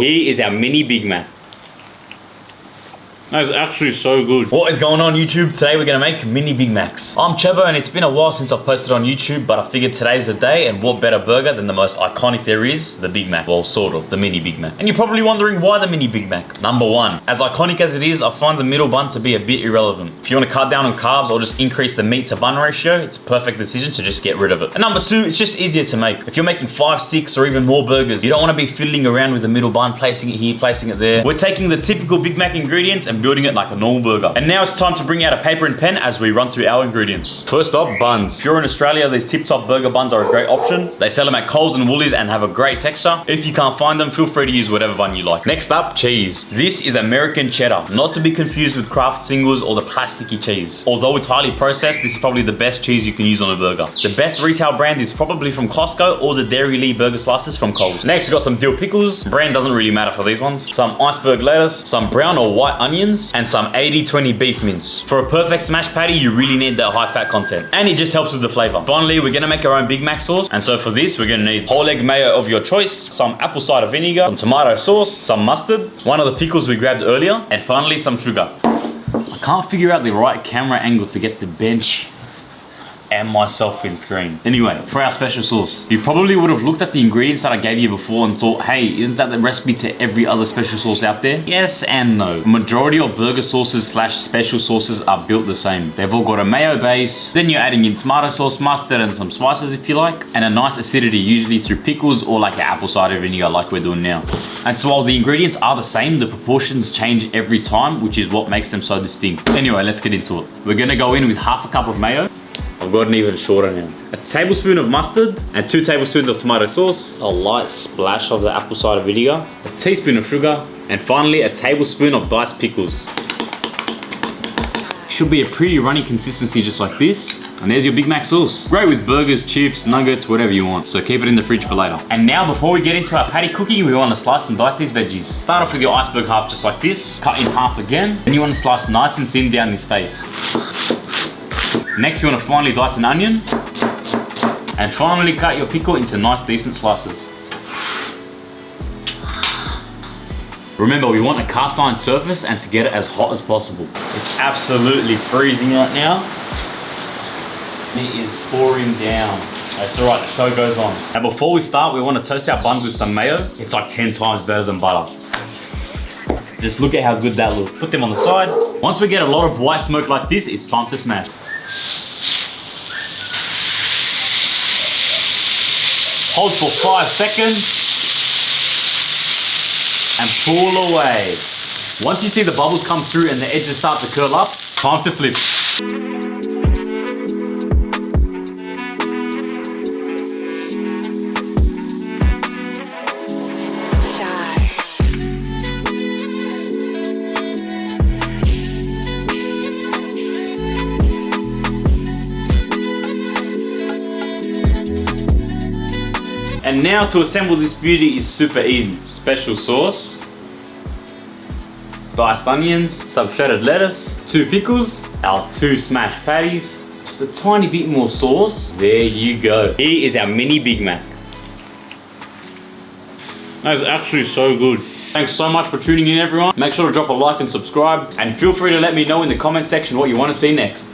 Here is our mini Big Mac. That's actually so good. What is going on YouTube? Today we're gonna make mini Big Macs. I'm Chebbo and it's been a while since I've posted on YouTube, but I figured today's the day, and what better burger than the most iconic there is, the Big Mac. Well, sort of, the mini Big Mac. And you're probably wondering why the mini Big Mac. Number one, as iconic as it is, I find the middle bun to be a bit irrelevant. If you wanna cut down on carbs or just increase the meat to bun ratio, it's a perfect decision to just get rid of it. And number two, it's just easier to make. If you're making 5, 6 or even more burgers, you don't wanna be fiddling around with the middle bun, placing it here, placing it there. We're taking the typical Big Mac ingredients and building it like a normal burger. And now it's time to bring out a paper and pen as we run through our ingredients. First up, buns. If you're in Australia, these Tip Top burger buns are a great option. They sell them at Coles and Woolies and have a great texture. If you can't find them, feel free to use whatever bun you like. Next up, cheese. This is American cheddar, not to be confused with Kraft singles or the plasticky cheese. Although it's highly processed, this is probably the best cheese you can use on a burger. The best retail brand is probably from Costco or the Dairy Lee burger slices from Coles. Next, we got some dill pickles. Brand doesn't really matter for these ones. Some iceberg lettuce, some brown or white onions, and some 80-20 beef mince. For a perfect smash patty, you really need that high fat content, and it just helps with the flavor. Finally, we're gonna make our own Big Mac sauce, and so for this, we're gonna need whole egg mayo of your choice, some apple cider vinegar, some tomato sauce, some mustard, one of the pickles we grabbed earlier, and finally some sugar. I can't figure out the right camera angle to get the bench and myself in screen. Anyway, for our special sauce, you probably would have looked at the ingredients that I gave you before and thought, hey, isn't that the recipe to every other special sauce out there? Yes and no. The majority of burger sauces slash special sauces are built the same. They've all got a mayo base, then you're adding in tomato sauce, mustard, and some spices if you like, and a nice acidity usually through pickles or like an apple cider vinegar like we're doing now. And so while the ingredients are the same, the proportions change every time, which is what makes them so distinct. Anyway, let's get into it. We're gonna go in with half a cup of mayo. I've gotten even shorter now. A tablespoon of mustard and 2 tablespoons of tomato sauce. A light splash of the apple cider vinegar. A teaspoon of sugar. And finally, a tablespoon of diced pickles. Should be a pretty runny consistency just like this. And there's your Big Mac sauce. Great with burgers, chips, nuggets, whatever you want. So keep it in the fridge for later. And now before we get into our patty cooking, we want to slice and dice these veggies. Start off with your iceberg half just like this. Cut in half again. Then you want to slice nice and thin down this face. Next, you want to finely dice an onion. And finally cut your pickle into nice decent slices. Remember, we want a cast iron surface and to get it as hot as possible. It's absolutely freezing right now. It is pouring down. That's all right, the show goes on. And before we start, we want to toast our buns with some mayo. It's like 10 times better than butter. Just look at how good that looks. Put them on the side. Once we get a lot of white smoke like this, it's time to smash. Hold for 5 seconds and pull away. Once you see the bubbles come through and the edges start to curl up, time to flip. And now to assemble this beauty is super easy. Special sauce, diced onions, some shredded lettuce, 2 pickles, our 2 smashed patties, just a tiny bit more sauce. There you go. Here is our mini Big Mac. That is actually so good. Thanks so much for tuning in, everyone. Make sure to drop a like and subscribe, and feel free to let me know in the comment section what you want to see next.